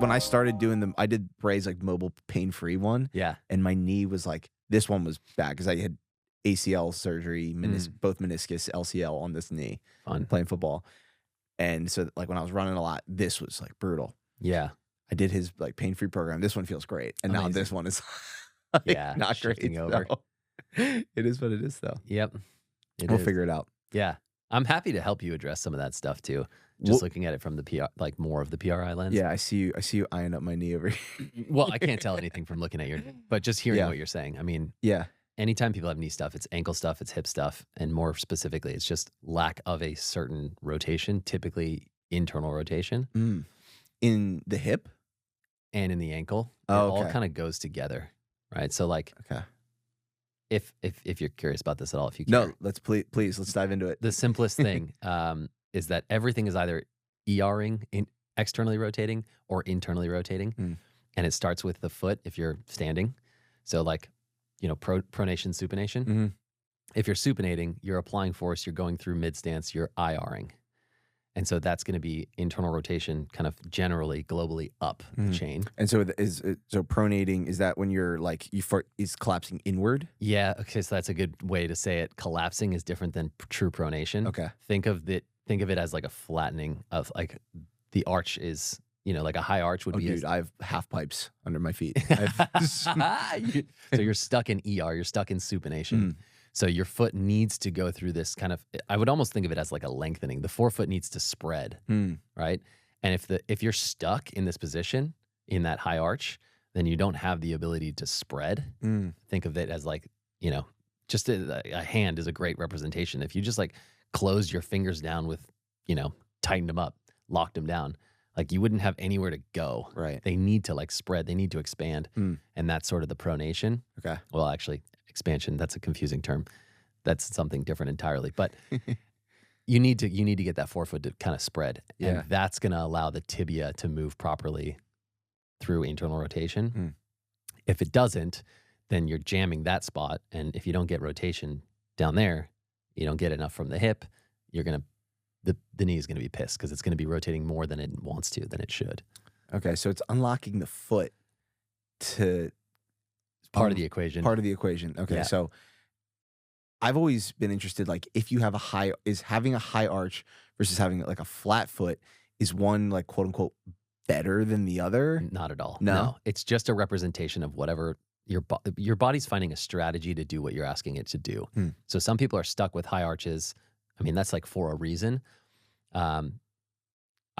when I started doing them, I did Bray's like mobile pain-free one. Yeah. And my knee was like, this one was bad because I had ACL surgery, both meniscus, LCL on this knee. Fun. Playing football. And so like when I was running a lot, this was like brutal. Yeah. I did his like pain-free program. This one feels great. And now this one is like, not great. Over. So. It is what it is though. Yep. We'll figure it out. Yeah. I'm happy to help you address some of that stuff too. Just looking at it from the PR, like more of the PRI lens. Yeah, I see you eyeing up my knee over here. Well, I can't tell anything from looking at your knee, but just hearing what you're saying. I mean, anytime people have knee stuff, it's ankle stuff, it's hip stuff, and more specifically, it's just lack of a certain rotation, typically internal rotation. In the hip? And in the ankle. It all kind of goes together, right? So like, if you're curious about this at all, if you care. No, let's please let's dive into it. The simplest thing is that everything is either ERing, externally rotating, or internally rotating. And it starts with the foot if you're standing. So like, pronation, supination. If you're supinating, you're applying force, you're going through mid-stance, you're IRing. And so that's going to be internal rotation kind of generally, globally up the chain. And so so pronating, is that when you're like, is collapsing inward? Yeah, okay, so that's a good way to say it. Collapsing is different than true pronation. Okay. Think of it as like a flattening of like the arch is, like a high arch would be. Dude, I have half pipes under my feet. So you're stuck in ER, you're stuck in supination. So your foot needs to go through this kind of, I would almost think of it as like a lengthening. The forefoot needs to spread, right? And if you're stuck in this position, in that high arch, then you don't have the ability to spread. Think of it as like, just a hand is a great representation. If you just like closed your fingers down with, tightened them up, locked them down, like you wouldn't have anywhere to go. Right. They need to like spread, they need to expand. And that's sort of the pronation. Okay. Well, actually, expansion, that's a confusing term. That's something different entirely. But you need to get that forefoot to kind of spread. And that's going to allow the tibia to move properly through internal rotation. If it doesn't, then you're jamming that spot. And if you don't get rotation down there, you don't get enough from the hip, the knee is going to be pissed because it's going to be rotating more than it wants to, than it should. Okay, so it's unlocking the foot to... Part of the equation. Part of the equation. Okay, so I've always been interested, like if you have having a high arch versus having like a flat foot, is one like quote unquote better than the other? Not at all. No? It's just a representation of whatever your body's finding a strategy to do what you're asking it to do. So some people are stuck with high arches. I mean, that's like for a reason. I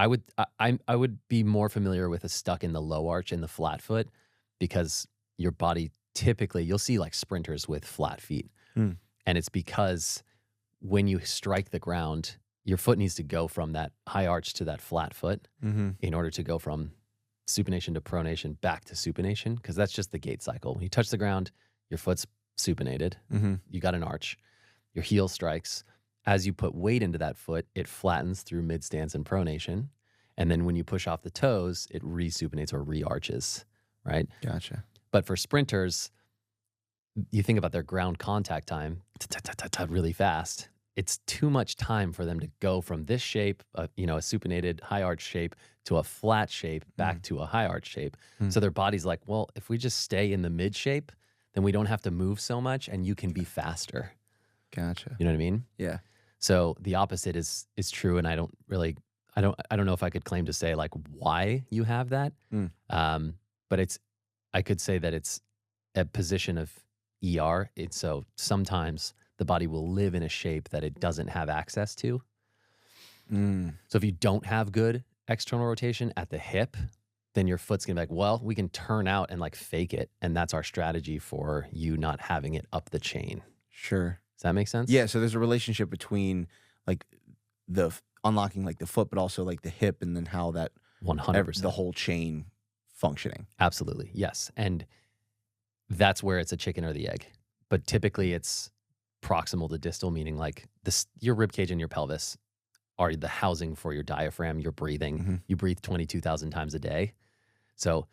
would be more familiar with a stuck in the low arch and the flat foot because your body typically, you'll see like sprinters with flat feet. And it's because when you strike the ground, your foot needs to go from that high arch to that flat foot in order to go from supination to pronation back to supination, because that's just the gait cycle. When you touch the ground, your foot's supinated. You got an arch. Your heel strikes. As you put weight into that foot, it flattens through mid-stance and pronation. And then when you push off the toes, it re-supinates or re-arches, right? Gotcha. But for sprinters, you think about their ground contact time, really fast. It's too much time for them to go from this shape, a supinated high arch shape, to a flat shape, back to a high arch shape. So their body's like, well, if we just stay in the mid shape, then we don't have to move so much and you can be faster. Gotcha. You know what I mean? Yeah. So the opposite is true, and I don't know if I could claim to say like why you have that. But I could say that it's a position of ER. So sometimes the body will live in a shape that it doesn't have access to. So if you don't have good external rotation at the hip, then your foot's gonna be like, well, we can turn out and like fake it. And that's our strategy for you not having it up the chain. Sure. Does that make sense? Yeah, so there's a relationship between like the unlocking like the foot, but also like the hip, and then how that 100%. The whole chain functioning. Absolutely, yes. And that's where it's a chicken or the egg. But typically it's proximal to distal, meaning like your rib cage and your pelvis are the housing for your diaphragm, your breathing. You breathe 22,000 times a day. So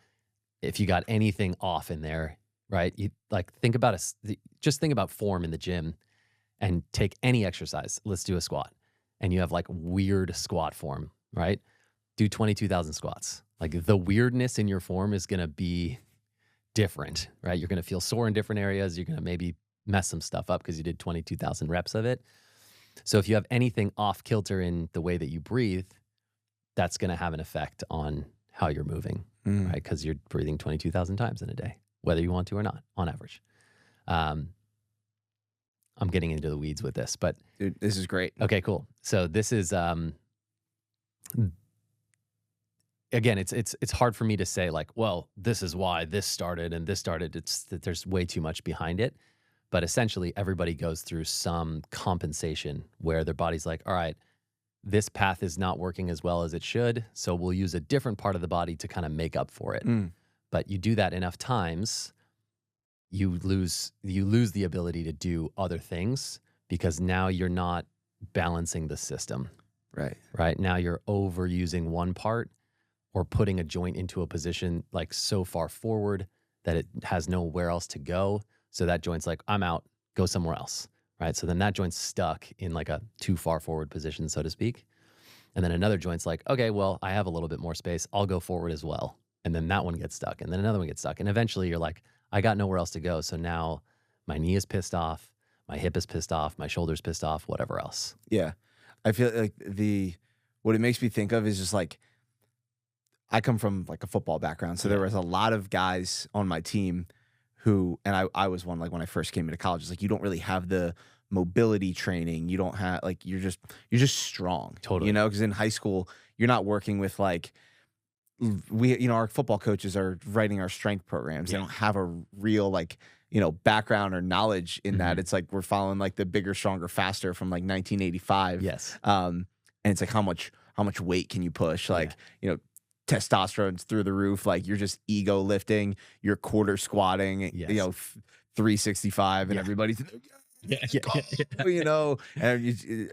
if you got anything off in there, right? You like just think about form in the gym and take any exercise. Let's do a squat. And you have like weird squat form, right? do 22,000 squats. Like the weirdness in your form is going to be different, right? You're going to feel sore in different areas. You're going to maybe mess some stuff up because you did 22,000 reps of it. So if you have anything off kilter in the way that you breathe, that's going to have an effect on how you're moving, right? Because you're breathing 22,000 times in a day, whether you want to or not, on average. I'm getting into the weeds with this, but Dude, this is great. Okay, cool. So this is again, it's hard for me to say like, well, this is why this started and this started. It's that there's way too much behind it. But essentially, everybody goes through some compensation where their body's like, all right, this path is not working as well as it should, so we'll use a different part of the body to kind of make up for it. But you do that enough times, you lose the ability to do other things because now you're not balancing the system. Right. Now you're overusing one part or putting a joint into a position like so far forward that it has nowhere else to go. So that joint's like, I'm out, go somewhere else. Right. So then that joint's stuck in like a too far forward position, so to speak. And then another joint's like, okay, well, I have a little bit more space. I'll go forward as well. And then that one gets stuck. And then another one gets stuck. And eventually you're like, I got nowhere else to go. So now my knee is pissed off. My hip is pissed off. My shoulder's pissed off, whatever else. Yeah. I feel like what it makes me think of is just like, I come from like a football background. So there was a lot of guys on my team who, and I was one, like when I first came into college, it's like, you don't really have the mobility training. You don't have like, you're just strong. Totally. You know, because in high school, you're not working with like, our football coaches are writing our strength programs. They don't have a real like, background or knowledge in that. It's like we're following like the bigger, stronger, faster from like 1985. Yes. And it's like how much weight can you push? Like, testosterone's through the roof. Like you're just ego lifting, you're quarter squatting, 365, and everybody's and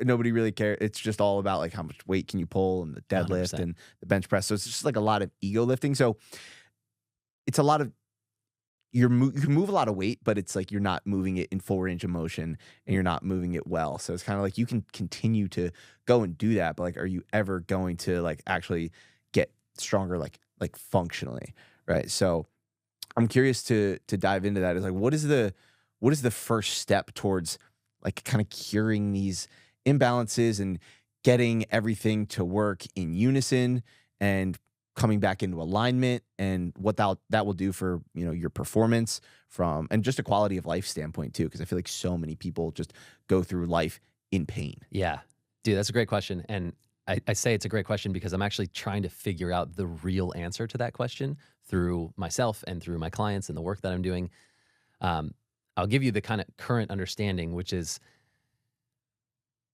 nobody really cares. It's just all about like how much weight can you pull and the deadlift 100%. and the bench press. So it's just like a lot of ego lifting. So it's a lot of you can move a lot of weight, but it's like you're not moving it in full range of motion and you're not moving it well. So it's kind of like you can continue to go and do that, but like, are you ever going to like actually get stronger like functionally, right? So I'm curious to dive into that. Is like, what is the first step towards like kind of curing these imbalances and getting everything to work in unison and coming back into alignment, and what that will do for your performance and just a quality of life standpoint too? Because I feel like so many people just go through life in pain. Yeah, dude, that's a great question. And I say it's a great question because I'm actually trying to figure out the real answer to that question through myself and through my clients and the work that I'm doing. I'll give you the kind of current understanding, which is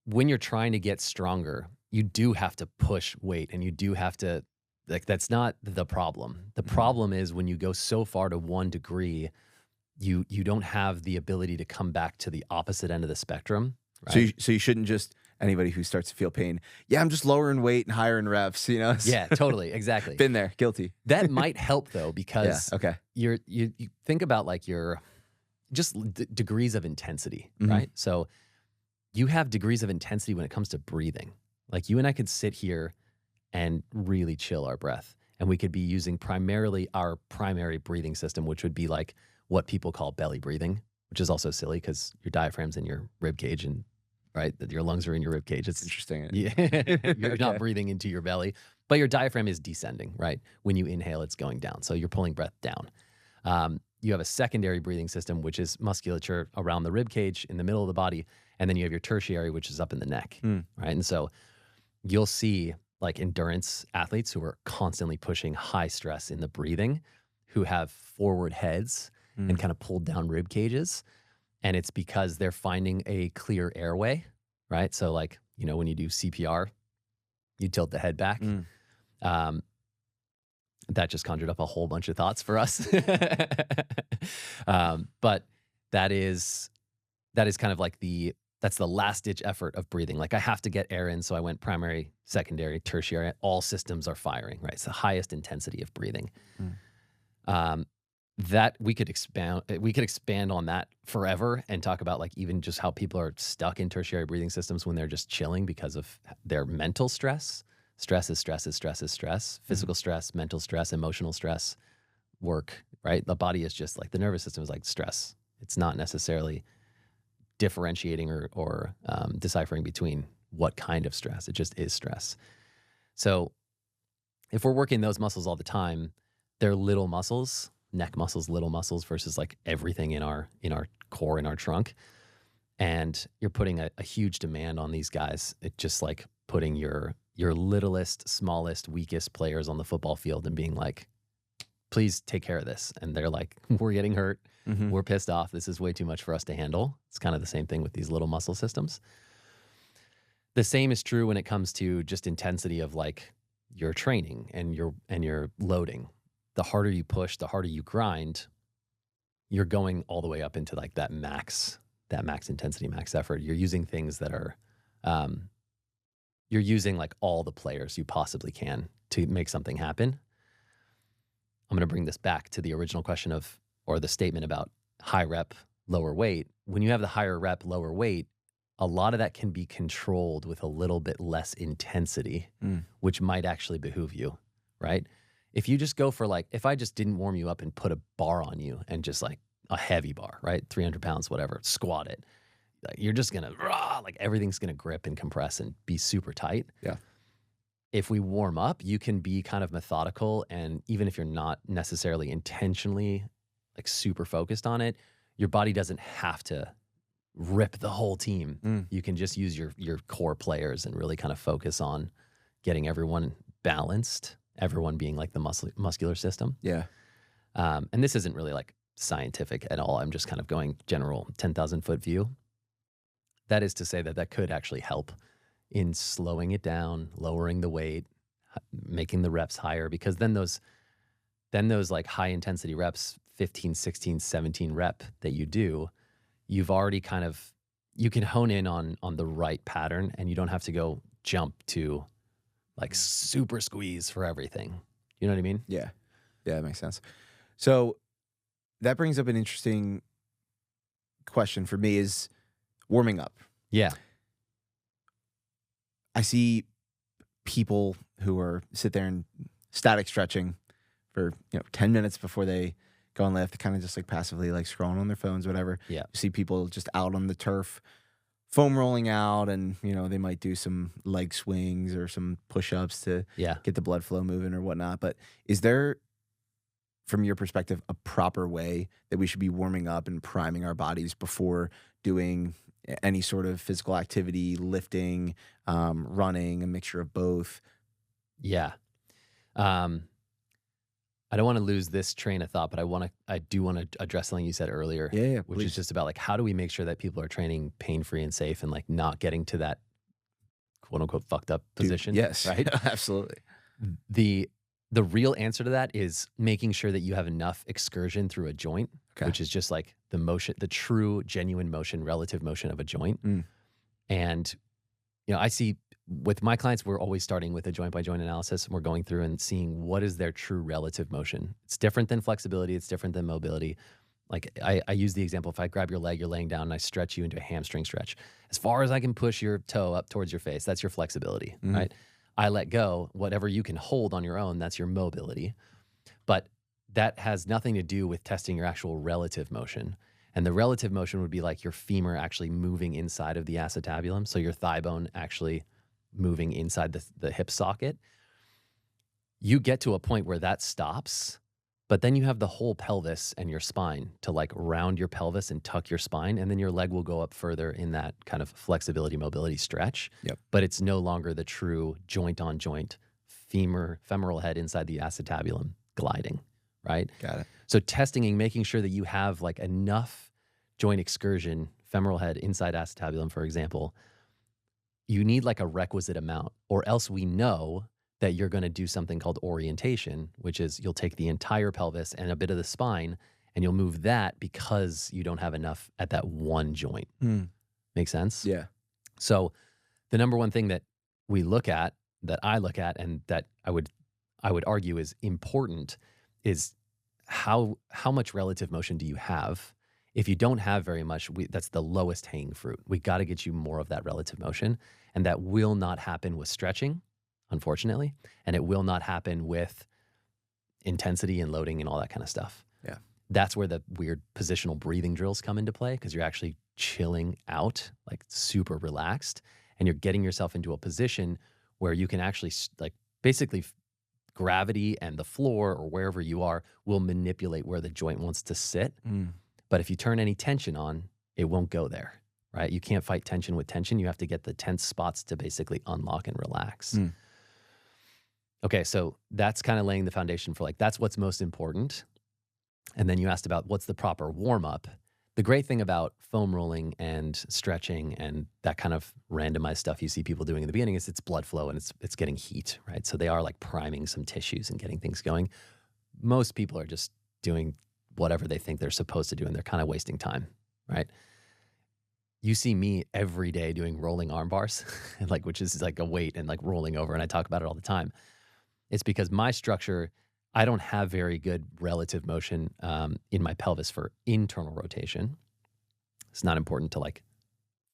when you're trying to get stronger, you do have to push weight and you do have to, like, that's not the problem. The problem is when you go so far to one degree, you don't have the ability to come back to the opposite end of the spectrum. Right? So you shouldn't just, anybody who starts to feel pain, I'm just lowering weight and higher in reps, Yeah, totally, exactly. Been there, guilty. That might help though, because you think about like your just degrees of intensity, right? So you have degrees of intensity when it comes to breathing. Like you and I could sit here and really chill our breath, and we could be using primarily our primary breathing system, which would be like what people call belly breathing, which is also silly because your diaphragm's in your rib cage and right, that your lungs are in your rib cage. It's interesting. You're not breathing into your belly, but your diaphragm is descending, right? When you inhale, it's going down. So you're pulling breath down. You have a secondary breathing system, which is musculature around the rib cage in the middle of the body. And then you have your tertiary, which is up in the neck, right? And so you'll see like endurance athletes who are constantly pushing high stress in the breathing, who have forward heads and kind of pulled down rib cages. And it's because they're finding a clear airway, right? So like, when you do CPR, you tilt the head back. That just conjured up a whole bunch of thoughts for us. But that is kind of like that's the last ditch effort of breathing. Like I have to get air in. So I went primary, secondary, tertiary, all systems are firing, right? It's the highest intensity of breathing. That we could expand on that forever and talk about like even just how people are stuck in tertiary breathing systems when they're just chilling because of their mental stress. Stress is stress is stress is stress. Physical stress, mental stress, emotional stress, work, right? The body is just like, the nervous system is like stress. It's not necessarily differentiating or deciphering between what kind of stress. It just is stress. So if we're working those muscles all the time, they're little muscles, neck muscles, little muscles versus like everything in our core, in our trunk. And you're putting a huge demand on these guys. It's just like putting your littlest, smallest, weakest players on the football field and being like, please take care of this. And they're like, we're getting hurt. We're pissed off. This is way too much for us to handle. It's kind of the same thing with these little muscle systems. The same is true when it comes to just intensity of like your training and your loading. The harder you push, the harder you grind, you're going all the way up into like that max intensity, max effort. You're using things that are, you're using like all the players you possibly can to make something happen. I'm going to bring this back to the original question or the statement about high rep, lower weight. When you have the higher rep, lower weight, a lot of that can be controlled with a little bit less intensity, which might actually behoove you, right? If you just go for like, if I just didn't warm you up and put a bar on you and just like a heavy bar, right? 300 pounds, whatever, squat it. You're just going to, like everything's going to grip and compress and be super tight. Yeah. If we warm up, you can be kind of methodical. And even if you're not necessarily intentionally like super focused on it, your body doesn't have to rip the whole team. You can just use your core players and really kind of focus on getting everyone balanced, everyone being like the muscular system. Yeah. And this isn't really like scientific at all. I'm just kind of going general 10,000 foot view. That is to say that could actually help in slowing it down, lowering the weight, making the reps higher, because then those like high intensity reps, 15, 16, 17 rep that you do, you've already kind of, you can hone in on the right pattern and you don't have to go jump to like super squeeze for everything. You know what I mean? Yeah. Yeah, that makes sense. So that brings up an interesting question for me is warming up. Yeah. I see people who sit there and static stretching for 10 minutes before they go and lift, kind of just like passively like scrolling on their phones, whatever. Yeah. You see people just out on the turf, foam rolling out, and they might do some leg swings or some push-ups to get the blood flow moving or whatnot. But is there, from your perspective, a proper way that we should be warming up and priming our bodies before doing any sort of physical activity, lifting, running, a mixture of both? Yeah. I don't want to lose this train of thought, but I do want to address something you said earlier. Yeah, which please. is just about like, how do we make sure that people are training pain-free and safe and like not getting to that quote unquote fucked up position? Yes. Right. Absolutely. The real answer to that is making sure that you have enough excursion through a joint, which is just like the motion, the true, genuine motion, relative motion of a joint. And, I see with my clients, we're always starting with a joint by joint analysis. And we're going through and seeing what is their true relative motion. It's different than flexibility. It's different than mobility. Like I use the example, if I grab your leg, you're laying down and I stretch you into a hamstring stretch. As far as I can push your toe up towards your face, that's your flexibility, right? I let go, whatever you can hold on your own, that's your mobility. But that has nothing to do with testing your actual relative motion. And the relative motion would be like your femur actually moving inside of the acetabulum. So your thigh bone actually moving inside the hip socket. You get to a point where that stops, but then you have the whole pelvis and your spine to like round your pelvis and tuck your spine. And then your leg will go up further in that kind of flexibility, mobility stretch. Yep. But it's no longer the true joint on joint femoral head inside the acetabulum gliding, right? Got it. So testing and making sure that you have like enough joint excursion, femoral head inside acetabulum, for example, you need like a requisite amount, or else we know that you're going to do something called orientation, which is you'll take the entire pelvis and a bit of the spine and you'll move that because you don't have enough at that one joint. Make sense? Yeah. So the number one thing that we look at, that I look at, and that I would argue is important is how much relative motion do you have? If you don't have very much, that's the lowest hanging fruit. We got to get you more of that relative motion, and that will not happen with stretching. unfortunately. And it will not happen with intensity and loading and all that kind of stuff. Yeah. That's where the weird positional breathing drills come into play, because you're actually chilling out, like super relaxed, and you're getting yourself into a position where you can actually like basically gravity and the floor or wherever you are will manipulate where the joint wants to sit. But if you turn any tension on, it won't go there, right? You can't fight tension with tension. You have to get the tense spots to basically unlock and relax. Okay, so that's kind of laying the foundation for like, that's what's most important. And then you asked about what's the proper warm-up. The great thing about foam rolling and stretching and that kind of randomized stuff you see people doing in the beginning is it's blood flow and it's getting heat, right? So they are like priming some tissues and getting things going. Most people are just doing whatever they think they're supposed to do, and they're kind of wasting time, right? You see me every day doing rolling arm bars, like, which is like a weight and like rolling over, and I talk about it all the time. It's because my structure, I don't have very good relative motion in my pelvis for internal rotation. It's not important to like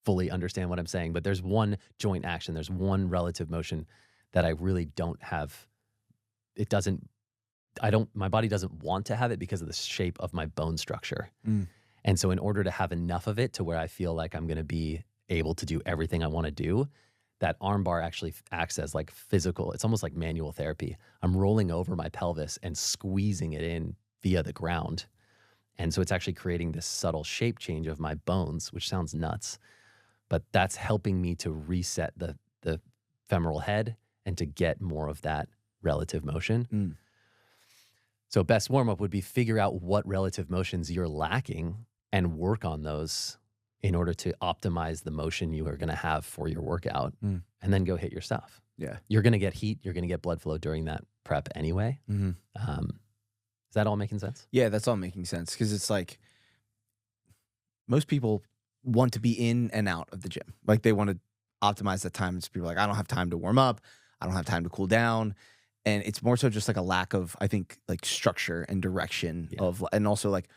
fully understand what I'm saying, but there's one joint action, there's one relative motion that I really don't have. It doesn't, my body doesn't want to have it because of the shape of my bone structure. And so in order to have enough of it to where I feel like I'm going to be able to do everything I want to do, that arm bar actually acts as like physical. It's almost like manual therapy. I'm rolling over my pelvis and squeezing it in via the ground. And so it's actually creating this subtle shape change of my bones, which sounds nuts, but that's helping me to reset the femoral head and to get more of that relative motion. So best warm-up would be figure out what relative motions you're lacking and work on those in order to optimize the motion you are going to have for your workout, and then go hit your stuff. Yeah. You're going to get heat. You're going to get blood flow during that prep anyway. Is that all making sense? Yeah, that's all making sense, because it's like most people want to be in and out of the gym. Like they want to optimize that time. It's people like, I don't have time to warm up. I don't have time to cool down. And it's more so just like a lack of, I think, like structure and direction of, and also like,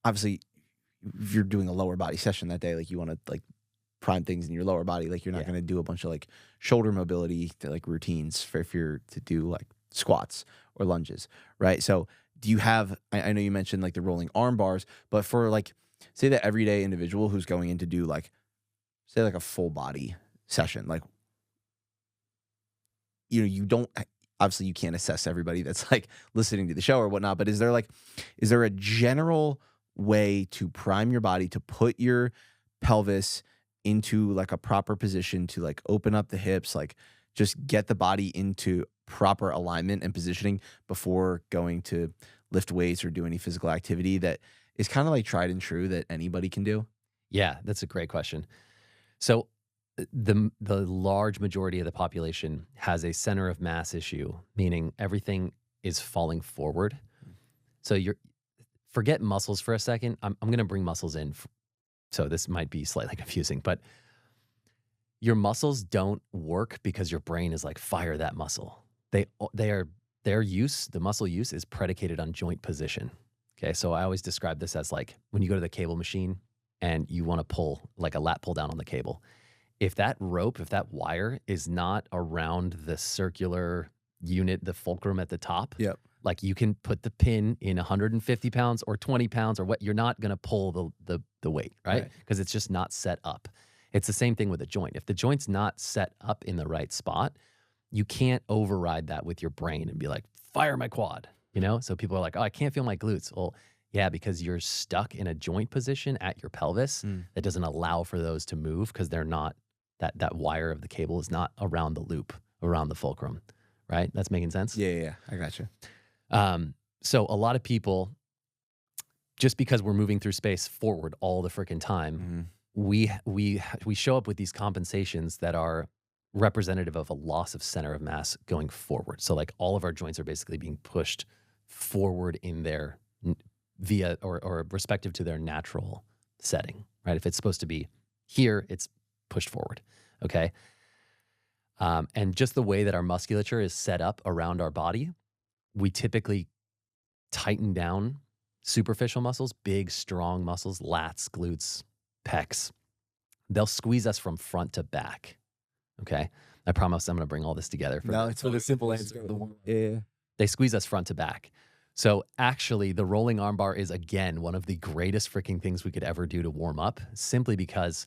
obviously, if you're doing a lower body session that day, like you want to like prime things in your lower body. Like you're not going to do a bunch of like shoulder mobility like routines for if you're to do like squats or lunges, right? So do you have, I know you mentioned like the rolling arm bars, but for like, say the everyday individual who's going in to do like, say like a full body session, like, you know, you don't, obviously you can't assess everybody that's like listening to the show or whatnot, but is there a general way to prime your body to put your pelvis into like a proper position to like open up the hips, like just get the body into proper alignment and positioning before going to lift weights or do any physical activity that is kind of like tried and true that anybody can do? Yeah, that's a great question. So the large majority of the population has a center of mass issue, meaning everything is falling forward. So forget muscles for a second. I'm going to bring muscles in. So this might be slightly confusing, but your muscles don't work because your brain is like, fire that muscle. The muscle use is predicated on joint position. Okay. So I always describe this as like when you go to the cable machine and you want to pull like a lat pull down on the cable. If that wire is not around the circular unit, the fulcrum at the top, like you can put the pin in 150 pounds or 20 pounds or what, you're not going to pull the weight, right? Because it's just not set up. It's the same thing with a joint. If the joint's not set up in the right spot, you can't override that with your brain and be like, fire my quad, you know? So people are like, oh, I can't feel my glutes. Well, yeah, because you're stuck in a joint position at your pelvis that doesn't allow for those to move because they're not, that wire of the cable is not around the loop, around the fulcrum, right? That's making sense? Yeah, I got you. So a lot of people, just because we're moving through space forward all the freaking time, we show up with these compensations that are representative of a loss of center of mass going forward. So like all of our joints are basically being pushed forward in their via or respective to their natural setting, right? If it's supposed to be here, it's pushed forward, okay? And just the way that our musculature is set up around our body, we typically tighten down superficial muscles, big, strong muscles, lats, glutes, pecs. They'll squeeze us from front to back, okay? I promise I'm going to bring all this together for the simple answer. Yeah. They squeeze us front to back. So actually, the rolling armbar is, again, one of the greatest freaking things we could ever do to warm up, simply because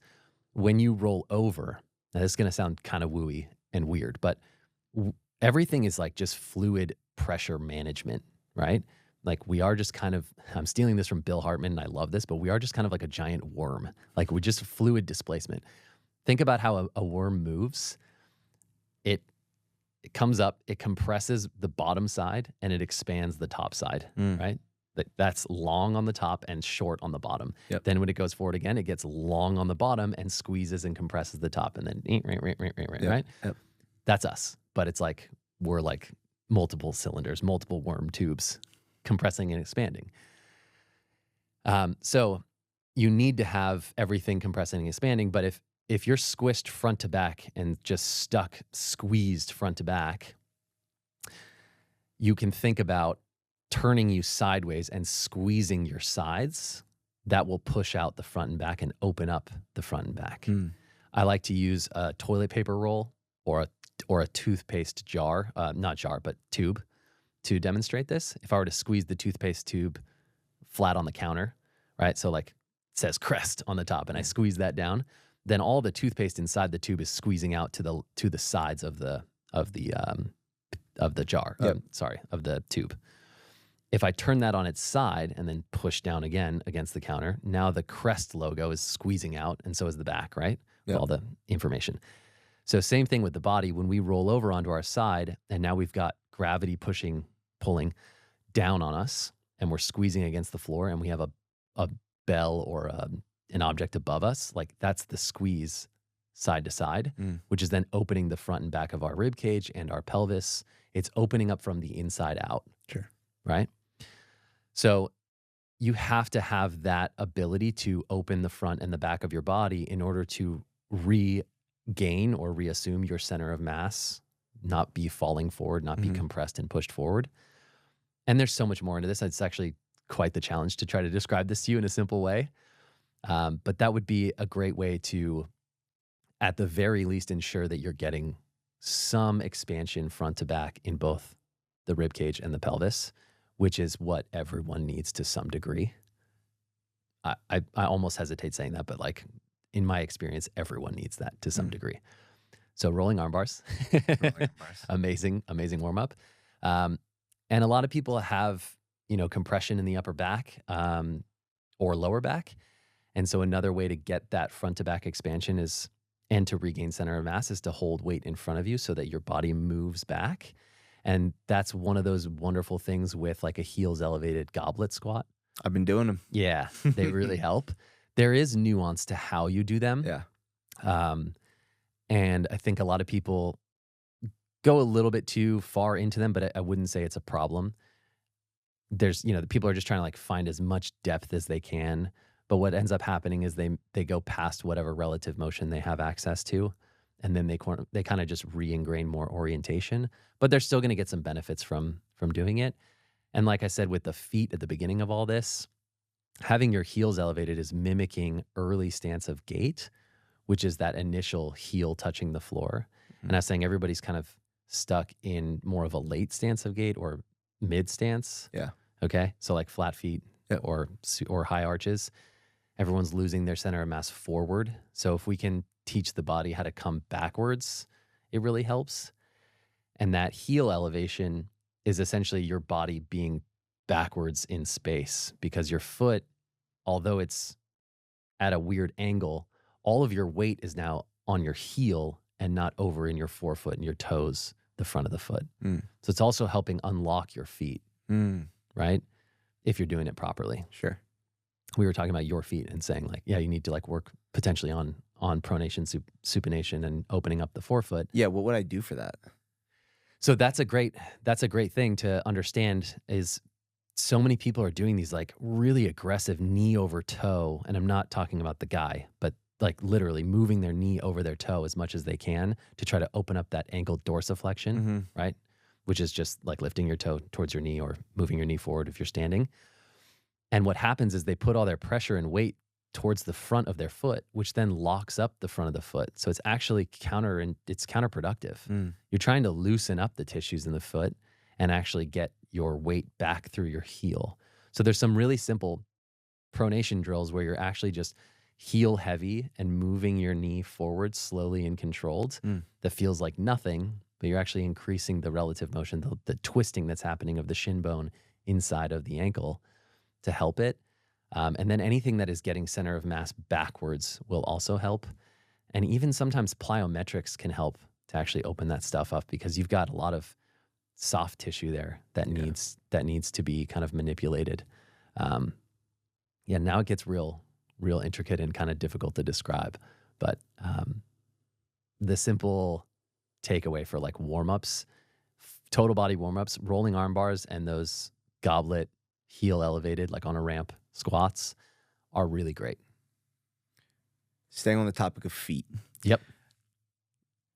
when you roll over, now this is going to sound kind of wooey and weird, but everything is like just fluid pressure management, right? Like we are just kind of, I'm stealing this from Bill Hartman and I love this, but we are just kind of like a giant worm. Like we're just fluid displacement. Think about how a worm moves. It comes up, it compresses the bottom side and it expands the top side, right? That's long on the top and short on the bottom. Yep. Then when it goes forward again, it gets long on the bottom and squeezes and compresses the top and then right? Yep. That's us. But it's like we're like multiple cylinders, multiple worm tubes compressing and expanding. So you need to have everything compressing and expanding. But if you're squished front to back and just stuck, squeezed front to back, you can think about turning you sideways and squeezing your sides. That will push out the front and back and open up the front and back. I like to use a toilet paper roll or a toothpaste jar, not jar, but tube, to demonstrate this. If I were to squeeze the toothpaste tube flat on the counter, right? So like it says Crest on the top, and I squeeze that down, then all the toothpaste inside the tube is squeezing out to the sides of the jar. Yep. Of the tube. If I turn that on its side and then push down again against the counter, now the Crest logo is squeezing out, and so is the back, right? With all the information. So same thing with the body. When we roll over onto our side, and now we've got gravity pulling down on us, and we're squeezing against the floor, and we have a bell or an object above us, like that's the squeeze side to side, which is then opening the front and back of our rib cage and our pelvis. It's opening up from the inside out. Sure. Right? So you have to have that ability to open the front and the back of your body in order to regain or reassume your center of mass, not be falling forward, not be compressed and pushed forward. And there's so much more into this. It's actually quite the challenge to try to describe this to you in a simple way. But that would be a great way to, at the very least, ensure that you're getting some expansion front to back in both the rib cage and the pelvis, which is what everyone needs to some degree. I almost hesitate saying that, but like in my experience, everyone needs that to some degree. So rolling arm bars, amazing warm up. And a lot of people have, compression in the upper back or lower back. And so another way to get that front to back expansion and to regain center of mass is to hold weight in front of you so that your body moves back. And that's one of those wonderful things with like a heels elevated goblet squat. I've been doing them. Yeah, they really help. There is nuance to how you do them. Yeah. And I think a lot of people go a little bit too far into them, but I wouldn't say it's a problem. There's, the people are just trying to like find as much depth as they can. But what ends up happening is they go past whatever relative motion they have access to. And then they kind of just re-ingrain more orientation, but they're still going to get some benefits from doing it. And like I said, with the feet at the beginning of all this, having your heels elevated is mimicking early stance of gait, which is that initial heel touching the floor. And I was saying everybody's kind of stuck in more of a late stance of gait or mid stance. Yeah. Okay. So like flat feet or high arches. Everyone's losing their center of mass forward. So if we can teach the body how to come backwards, it really helps. And that heel elevation is essentially your body being backwards in space, because your foot, although it's at a weird angle, all of your weight is now on your heel and not over in your forefoot and your toes, the front of the foot. So it's also helping unlock your feet, right? If you're doing it properly. Sure. We were talking about your feet and saying like, yeah, you need to like work potentially on pronation, supination, and opening up the forefoot. Yeah. What would I do for that? So that's a great thing to understand, is so many people are doing these like really aggressive knee over toe. And I'm not talking about the guy, but like literally moving their knee over their toe as much as they can to try to open up that ankle dorsiflexion, right? Which is just like lifting your toe towards your knee or moving your knee forward if you're standing. And what happens is they put all their pressure and weight towards the front of their foot, which then locks up the front of the foot. So it's actually counterproductive. You're trying to loosen up the tissues in the foot and actually get your weight back through your heel. So there's some really simple pronation drills where you're actually just heel heavy and moving your knee forward slowly and controlled. That feels like nothing, but you're actually increasing the relative motion, the twisting that's happening of the shin bone inside of the ankle to help it. And then anything that is getting center of mass backwards will also help. And even sometimes plyometrics can help to actually open that stuff up, because you've got a lot of soft tissue there that needs to be kind of manipulated. Now it gets real intricate and kind of difficult to describe. But the simple takeaway for like warm-ups, total body warm-ups, rolling arm bars and those goblet heel elevated, like on a ramp squats, are really great. Staying on the topic of feet. Yep.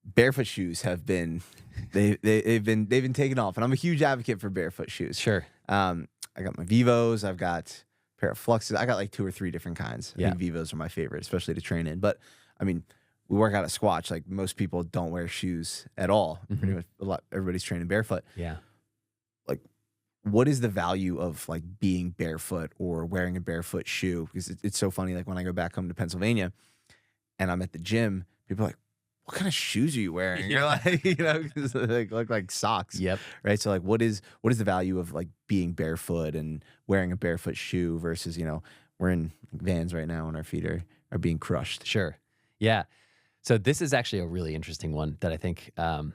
Barefoot shoes have been they've been taken off, and I'm a huge advocate for barefoot shoes. Sure. I got my Vivos, I've got a pair of Fluxes. I got like 2 or 3 different kinds. Yeah. I think Vivos are my favorite, especially to train in. But I mean, we work out at Squatch. Like most people don't wear shoes at all. Pretty much everybody's training barefoot. Yeah. Like, what is the value of like being barefoot or wearing a barefoot shoe? Because it's so funny. Like when I go back home to Pennsylvania and I'm at the gym, people are like, what kind of shoes are you wearing? You're like, because they look like socks. Yep. Right. So like, what is the value of like being barefoot and wearing a barefoot shoe versus, we're in Vans right now and our feet are being crushed. Sure. Yeah. So this is actually a really interesting one that I think I'm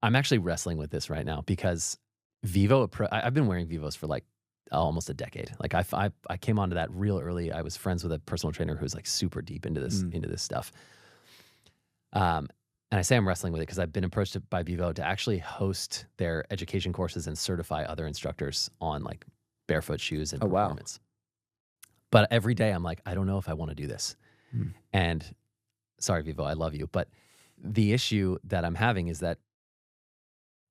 actually wrestling with this right now, because I've been wearing Vivos for like almost a decade. Like I came onto that real early. I was friends with a personal trainer who's like super deep into this stuff. And I say I'm wrestling with it because I've been approached by Vivo to actually host their education courses and certify other instructors on like barefoot shoes and performance. Wow. But every day I'm like, I don't know if I want to do this. And sorry, Vivo, I love you. But the issue that I'm having is that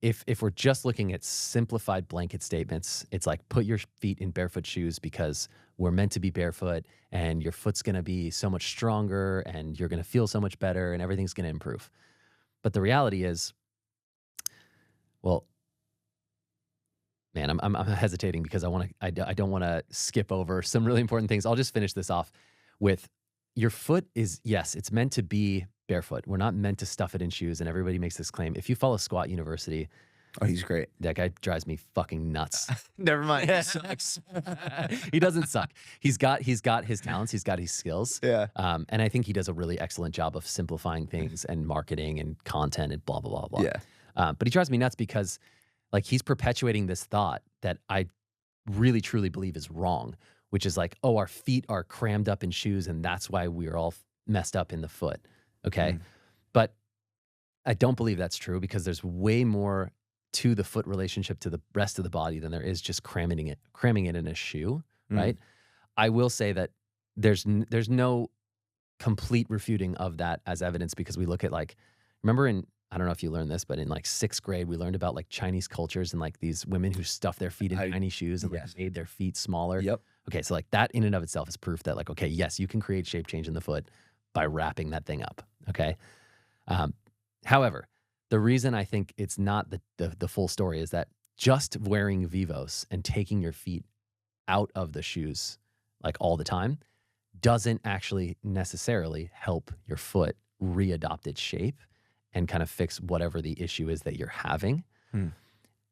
if we're just looking at simplified blanket statements, it's like put your feet in barefoot shoes because we're meant to be barefoot and your foot's going to be so much stronger and you're going to feel so much better and everything's going to improve. But the reality is, well, man, I'm hesitating because I don't want to skip over some really important things. I'll just finish this off with your foot is, yes, it's meant to be barefoot. We're not meant to stuff it in shoes, and everybody makes this claim. If you follow Squat University, oh, he's great. That guy drives me fucking nuts. Never mind. He sucks. He doesn't suck. He's got his talents. He's got his skills. Yeah. And I think he does a really excellent job of simplifying things and marketing and content and blah, blah, blah, blah. Yeah. But he drives me nuts because like he's perpetuating this thought that I really, truly believe is wrong, which is like, oh, our feet are crammed up in shoes and that's why we're all messed up in the foot. Okay. But I don't believe that's true because there's way more to the foot relationship to the rest of the body than there is just cramming it in a shoe, right? I will say that there's no complete refuting of that as evidence because we look at like, remember I don't know if you learned this, but in like 6th grade, we learned about like Chinese cultures and like these women who stuff their feet in tiny shoes and like made their feet smaller. Yep. Okay, so like that in and of itself is proof that like, okay, yes, you can create shape change in the foot by wrapping that thing up, okay? However, the reason I think it's not the full story is that just wearing Vivos and taking your feet out of the shoes like all the time doesn't actually necessarily help your foot readopt its shape and kind of fix whatever the issue is that you're having.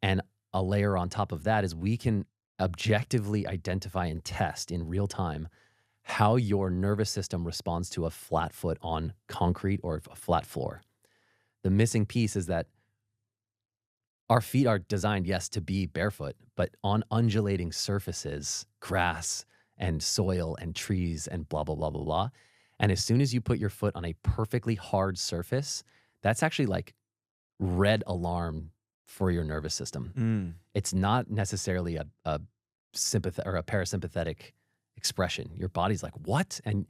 And a layer on top of that is we can objectively identify and test in real time how your nervous system responds to a flat foot on concrete or a flat floor. The missing piece is that our feet are designed, yes, to be barefoot, but on undulating surfaces, grass and soil and trees and blah, blah, blah, blah, blah. And as soon as you put your foot on a perfectly hard surface, that's actually like red alarm for your nervous system. It's not necessarily a sympathetic or a parasympathetic expression. Your body's like, what? And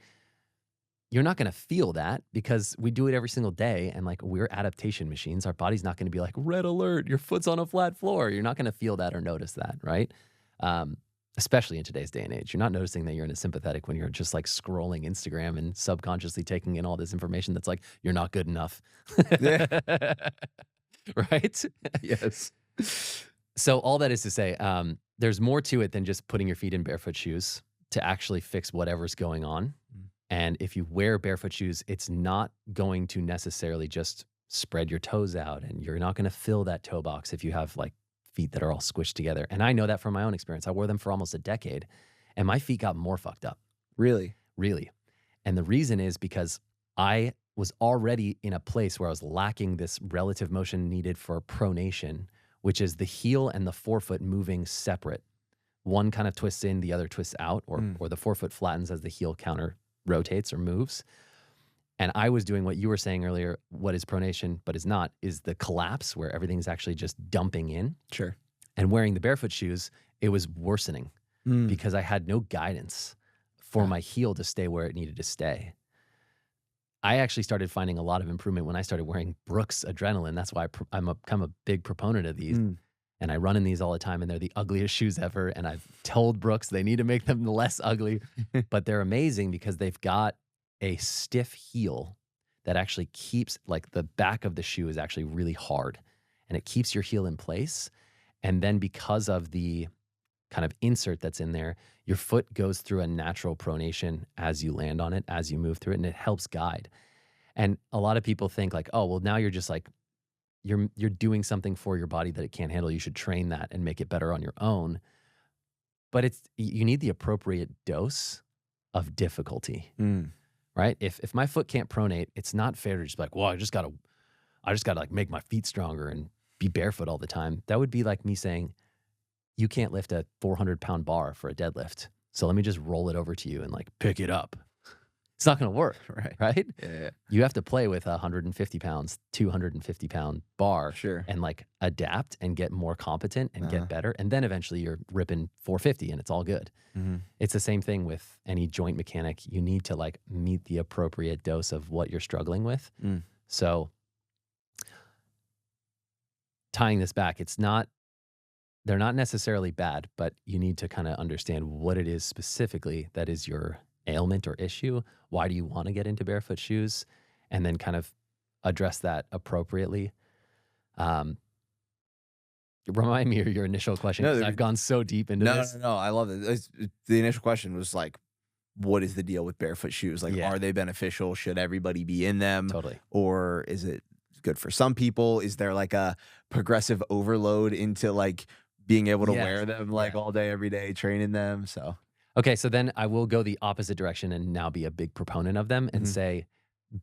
you're not going to feel that because we do it every single day. And like we're adaptation machines. Our body's not going to be like, red alert, your foot's on a flat floor. You're not going to feel that or notice that, right? especially in today's day and age. You're not noticing that you're in a sympathetic when you're just like scrolling Instagram and subconsciously taking in all this information that's like, you're not good enough. Yeah. Right? Yes. So all that is to say, there's more to it than just putting your feet in barefoot shoes to actually fix whatever's going on. Mm. And if you wear barefoot shoes, it's not going to necessarily just spread your toes out, and you're not going to fill that toe box if you have like feet that are all squished together. And I know that from my own experience. I wore them for almost a decade, and my feet got more fucked up. Really? Really. And the reason is because I was already in a place where I was lacking this relative motion needed for pronation, which is the heel and the forefoot moving separate. One kind of twists in, the other twists out, or the forefoot flattens as the heel counter rotates or moves. And I was doing what you were saying earlier, what is pronation but is not, is the collapse where everything's actually just dumping in. Sure. And wearing the barefoot shoes, it was worsening because I had no guidance for my heel to stay where it needed to stay. I actually started finding a lot of improvement when I started wearing Brooks Adrenaline. That's why I'm become a big proponent of these. And I run in these all the time, and they're the ugliest shoes ever. And I've told Brooks they need to make them less ugly, but they're amazing because they've got a stiff heel that actually keeps, like, the back of the shoe is actually really hard, and it keeps your heel in place. And then because of the kind of insert that's in there, your foot goes through a natural pronation as you land on it, as you move through it, and it helps guide. And a lot of people think like, oh, well, now you're just like, you're doing something for your body that it can't handle. You should train that and make it better on your own. But you need the appropriate dose of difficulty, right? If my foot can't pronate, it's not fair to just be like, well, I just gotta like make my feet stronger and be barefoot all the time. That would be like me saying, you can't lift a 400-pound bar for a deadlift, so let me just roll it over to you and like pick it up. It's not going to work, right? Yeah. You have to play with 150 pounds, 250-pound bar, Sure. and like adapt and get more competent and get better. And then eventually you're ripping 450 and it's all good. It's the same thing with any joint mechanic. You need to like meet the appropriate dose of what you're struggling with. So tying this back, they're not necessarily bad, but you need to kind of understand what it is specifically that is your ailment or issue. Why do you want to get into barefoot shoes? And then kind of address that appropriately. Remind me of your initial question, because I've gone so deep into this. No. I love it. The initial question was like, what is the deal with barefoot shoes? Like, are they beneficial? Should everybody be in them? Totally. Or is it good for some people? Is there like a progressive overload into like being able to wear them like all day, every day, training them? So. Okay, so then I will go the opposite direction and now be a big proponent of them and say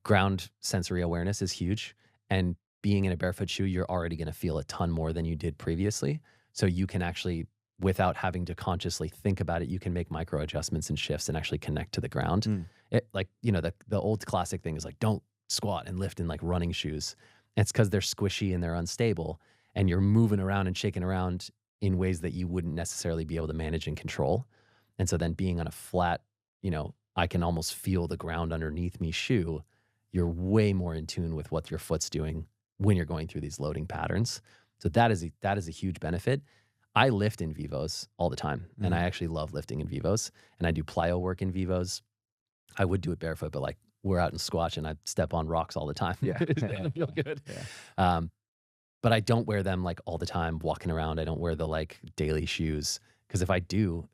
ground sensory awareness is huge. And being in a barefoot shoe, you're already going to feel a ton more than you did previously. So you can actually, without having to consciously think about it, you can make micro adjustments and shifts and actually connect to the ground. Like, you know, the old classic thing is like, don't squat and lift in like running shoes. It's because they're squishy and they're unstable, and you're moving around and shaking around in ways that you wouldn't necessarily be able to manage and control. And so then being on a flat, you know, I can almost feel the ground underneath me shoe, you're way more in tune with what your foot's doing when you're going through these loading patterns. So that is a huge benefit. I lift in Vivos all the time, and I actually love lifting in Vivos, and I do plyo work in Vivos. I would do it barefoot, but like we're out in Squatch and I step on rocks all the time. Yeah. It's gonna feel good. But I don't wear them like all the time walking around. I don't wear the like daily shoes, because if I do,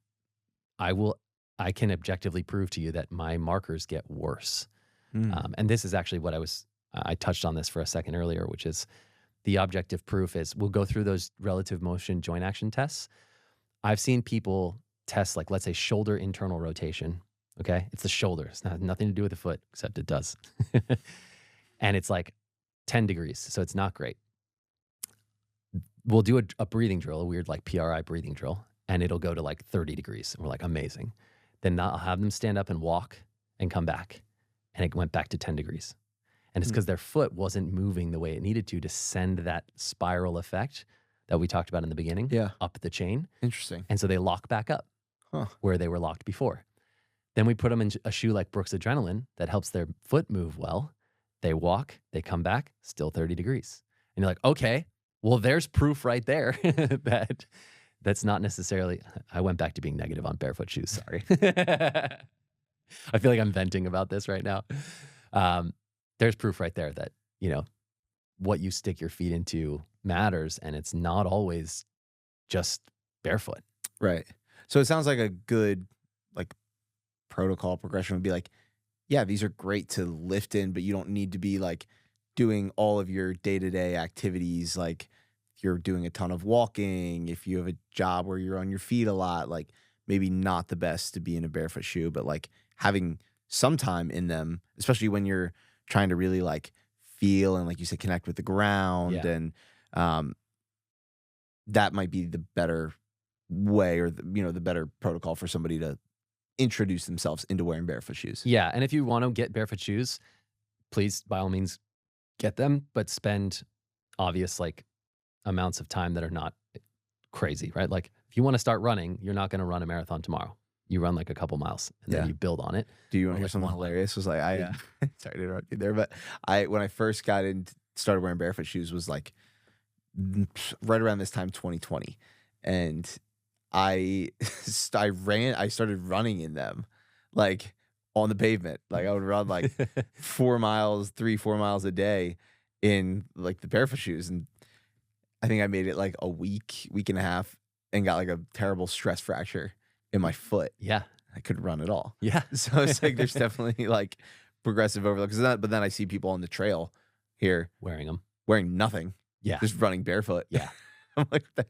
I can objectively prove to you that my markers get worse. And this is actually what I touched on this for a second earlier, which is the objective proof is we'll go through those relative motion joint action tests. I've seen people test, like, let's say shoulder internal rotation. Okay. It's the shoulder. It's nothing to do with the foot, except it does. And it's like 10 degrees. So it's not great. We'll do a breathing drill, a weird like PRI breathing drill, and it'll go to like 30 degrees. And we're like, amazing. Then I'll have them stand up and walk and come back. And it went back to 10 degrees. And it's because their foot wasn't moving the way it needed to send that spiral effect that we talked about in the beginning up the chain. Interesting. And so they lock back up where they were locked before. Then we put them in a shoe like Brooks Adrenaline that helps their foot move well. They walk, they come back, still 30 degrees. And you're like, okay, well, there's proof right there that That's not necessarily, I went back to being negative on barefoot shoes. Sorry. I feel like I'm venting about this right now. There's proof right there that, what you stick your feet into matters, and it's not always just barefoot. Right. So it sounds like a good like protocol progression would be like, yeah, these are great to lift in, but you don't need to be like doing all of your day-to-day activities. Like if you're doing a ton of walking, if you have a job where you're on your feet a lot, like maybe not the best to be in a barefoot shoe, but like having some time in them, especially when you're trying to really like feel and like you said, connect with the ground. Yeah. And that might be the better way or the better protocol for somebody to introduce themselves into wearing barefoot shoes. Yeah. And if you want to get barefoot shoes, please, by all means, get them, but spend obvious like amounts of time that are not crazy, right? Like if you want to start running, you're not going to run a marathon tomorrow. You run like a couple miles and then you build on it. Do you want to hear something hilarious? Was like sorry to interrupt you there, but when I first got in, started wearing barefoot shoes was like right around this time, 2020, and I started running in them, like on the pavement. Like I would run like 4 miles a day in like the barefoot shoes, and I think I made it like a week and a half, and got like a terrible stress fracture in my foot. Yeah. I couldn't run at all. Yeah. So it's like there's definitely like progressive overload. But then I see people on the trail here wearing them, wearing nothing. Yeah. Just running barefoot. Yeah. I'm like, what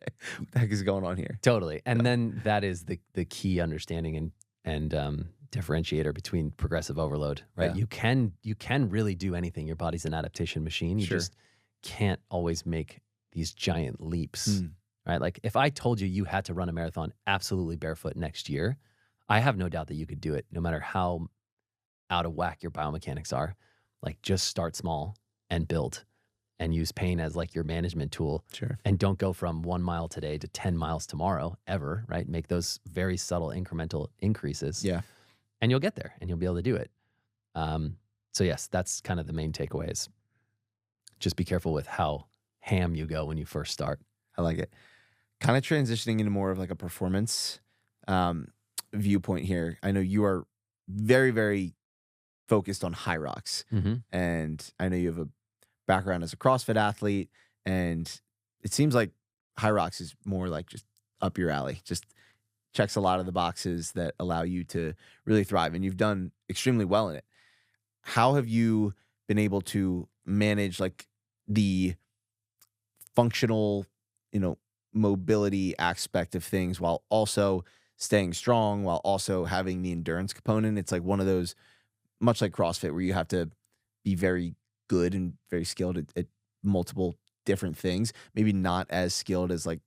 the heck is going on here? Totally. And then that is the key understanding and differentiator between progressive overload, right? Yeah. You can really do anything. Your body's an adaptation machine. You just can't always make these giant leaps, right? Like if I told you had to run a marathon absolutely barefoot next year, I have no doubt that you could do it no matter how out of whack your biomechanics are. Like just start small and build and use pain as like your management tool. Sure. And don't go from 1 mile today to 10 miles tomorrow ever, right? Make those very subtle incremental increases. Yeah. And you'll get there and you'll be able to do it. So yes, that's kind of the main takeaways. Just be careful with how ham you go when you first start. I like it. Kind of transitioning into more of like a performance viewpoint here. I know you are very, very focused on high rocks. Mm-hmm. And I know you have a background as a CrossFit athlete, and it seems like high rocks is more like just up your alley. Just checks a lot of the boxes that allow you to really thrive, and you've done extremely well in it. How have you been able to manage like the functional, mobility aspect of things while also staying strong, while also having the endurance component? It's like one of those, much like CrossFit, where you have to be very good and very skilled at multiple different things. Maybe not as skilled as like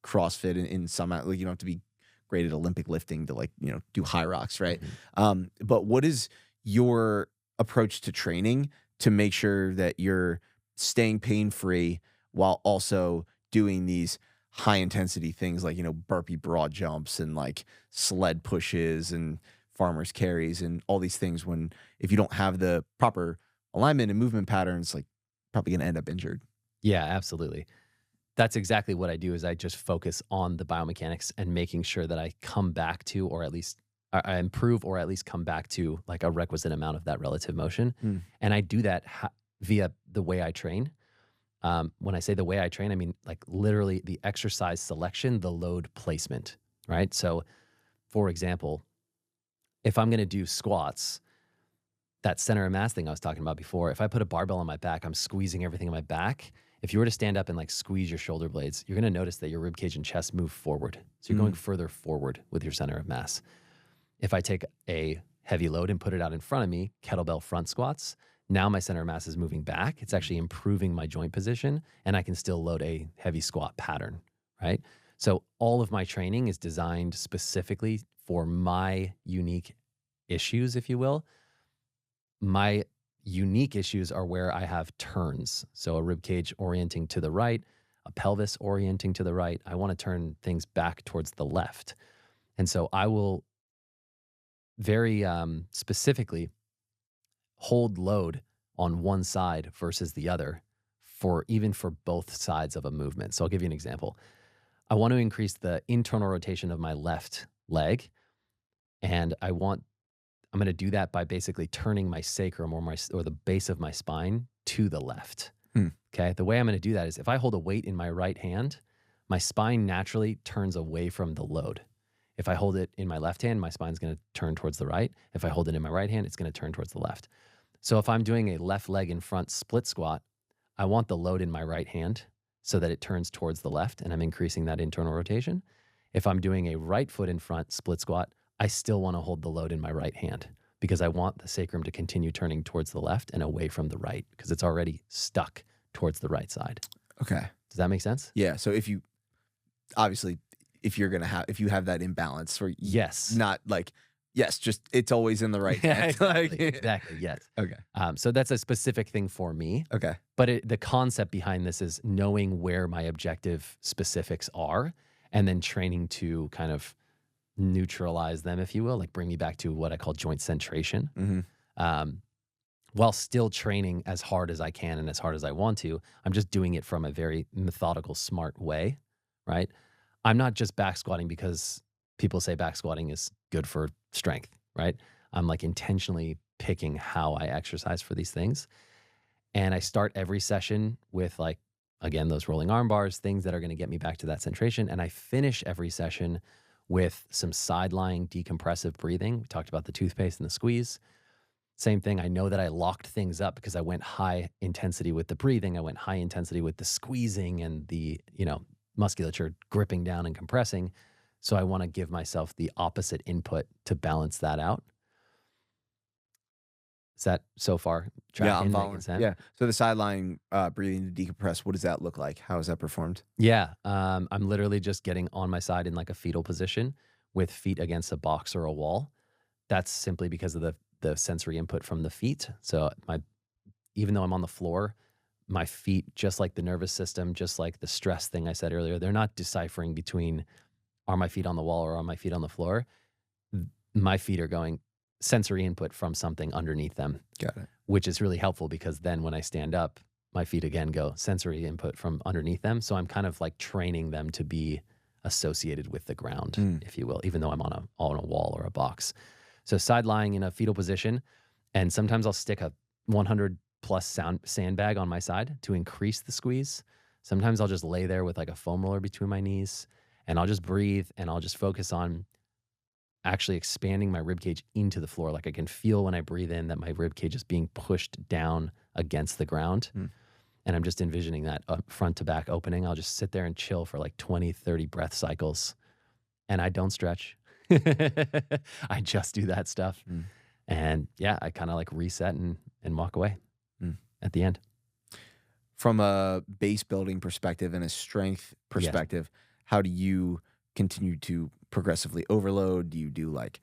CrossFit in some, like you don't have to be great at Olympic lifting to like, do high rocks, right? Mm-hmm. But what is your approach to training to make sure that you're staying pain-free while also doing these high intensity things like, burpee broad jumps and like sled pushes and farmer's carries and all these things, when if you don't have the proper alignment and movement patterns, like probably going to end up injured? Yeah, absolutely. That's exactly what I do, is I just focus on the biomechanics and making sure that I come back to, or at least I improve, or at least come back to like a requisite amount of that relative motion. And I do that via the way I train. When I say the way I train, I mean like literally the exercise selection, the load placement, right? So for example, if I'm going to do squats, that center of mass thing I was talking about before, if I put a barbell on my back, I'm squeezing everything in my back. If you were to stand up and like squeeze your shoulder blades, you're going to notice that your rib cage and chest move forward. So you're going further forward with your center of mass. If I take a heavy load and put it out in front of me, kettlebell front squats, now my center of mass is moving back. It's actually improving my joint position, and I can still load a heavy squat pattern, right? So all of my training is designed specifically for my unique issues, if you will. My unique issues are where I have turns. So a rib cage orienting to the right, a pelvis orienting to the right. I want to turn things back towards the left. And so I will very specifically hold load on one side versus the other for both sides of a movement. So I'll give you an example. I want to increase the internal rotation of my left leg. And I'm going to do that by basically turning my sacrum or the base of my spine to the left. Okay. The way I'm going to do that is if I hold a weight in my right hand, my spine naturally turns away from the load. If I hold it in my left hand, my spine's going to turn towards the right. If I hold it in my right hand, it's going to turn towards the left. So if I'm doing a left leg in front split squat, I want the load in my right hand so that it turns towards the left and I'm increasing that internal rotation. If I'm doing a right foot in front split squat, I still want to hold the load in my right hand because I want the sacrum to continue turning towards the left and away from the right because it's already stuck towards the right side. Okay. Does that make sense? Yeah. So if you have that imbalance where yes, not like, yes, just it's always in the right hand. Exactly. Yes. Okay. So that's a specific thing for me. Okay. But the concept behind this is knowing where my objective specifics are and then training to kind of neutralize them, if you will, like bring me back to what I call joint centration. While still training as hard as I can and as hard as I want to. I'm just doing it from a very methodical, smart way, right? I'm not just back squatting because people say back squatting is good for strength, right? I'm like intentionally picking how I exercise for these things. And I start every session with like, again, those rolling arm bars, things that are going to get me back to that centration. And I finish every session with some side-lying decompressive breathing. We talked about the toothpaste and the squeeze. Same thing. I know that I locked things up because I went high intensity with the breathing. I went high intensity with the squeezing and the, musculature gripping down and compressing. So I want to give myself the opposite input to balance that out. Is that so far tracking? Yeah, I'm following. Yeah. So the sideline breathing to decompress, what does that look like? How is that performed? Yeah. I'm literally just getting on my side in like a fetal position with feet against a box or a wall. That's simply because of the sensory input from the feet. So even though I'm on the floor, my feet, just like the nervous system, just like the stress thing I said earlier, they're not deciphering between are my feet on the wall or are my feet on the floor. My feet are going sensory input from something underneath them. Got it. Which is really helpful because then when I stand up, my feet again go sensory input from underneath them. So I'm kind of like training them to be associated with the ground, if you will, even though I'm on a wall or a box. So side lying in a fetal position, and sometimes I'll stick a 100 plus sandbag on my side to increase the squeeze. Sometimes I'll just lay there with like a foam roller between my knees and I'll just breathe and I'll just focus on actually expanding my rib cage into the floor. Like I can feel when I breathe in that my rib cage is being pushed down against the ground. And I'm just envisioning that front to back opening. I'll just sit there and chill for like 20, 30 breath cycles. And I don't stretch. I just do that stuff. And yeah, I kind of like reset and walk away at the end. From a base building perspective and a strength perspective, how do you continue to progressively overload? Do you do like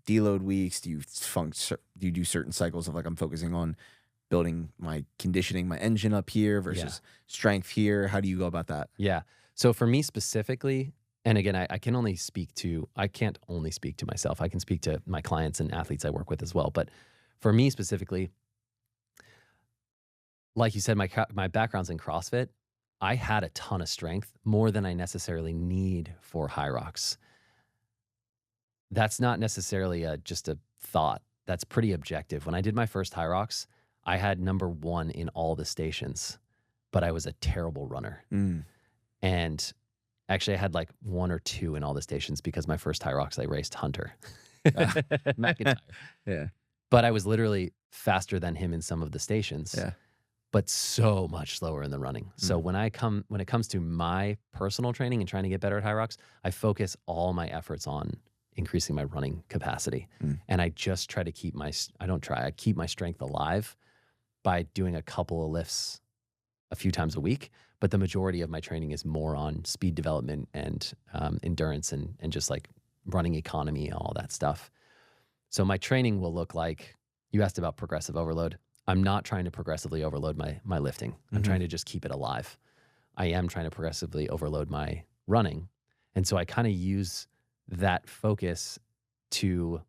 deload weeks? Do you do certain cycles of like I'm focusing on building my conditioning, my engine up here versus strength here? How do you go about that? Yeah. So for me specifically, and again, I can't only speak to myself. I can speak to my clients and athletes I work with as well. But for me specifically, like you said, my background's in CrossFit. I had a ton of strength, more than I necessarily need for high rocks. That's not necessarily just a thought. That's pretty objective. When I did my first high rocks, I had number 1 in all the stations, but I was a terrible runner. And actually I had like 1 or 2 in all the stations because my first high rocks I raced Hunter McIntyre. Yeah. But I was literally faster than him in some of the stations. Yeah. But so much slower in the running. So when it comes to my personal training and trying to get better at high rocks, I focus all my efforts on increasing my running capacity. And I just try to I keep my strength alive by doing a couple of lifts a few times a week. But the majority of my training is more on speed development and endurance and just like running economy and all that stuff. So my training will look like, you asked about progressive overload. I'm not trying to progressively overload my lifting. I'm trying to just keep it alive. I am trying to progressively overload my running. And so I kind of use that focus to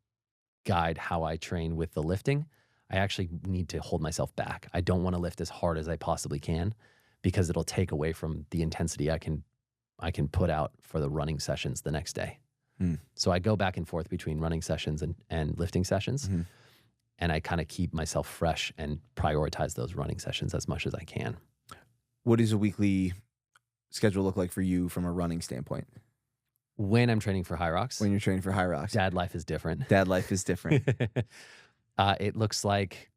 guide how I train with the lifting. I actually need to hold myself back. I don't want to lift as hard as I possibly can because it'll take away from the intensity I can I can put out for the running sessions the next day. Mm. So I go back and forth between running sessions and lifting sessions. Mm-hmm. And I kind of keep myself fresh and prioritize those running sessions as much as I can. What does a weekly schedule look like for you from a running standpoint? When I'm training for High Rocks, When you're training for High Rocks, dad life is different. dad life is different. It looks like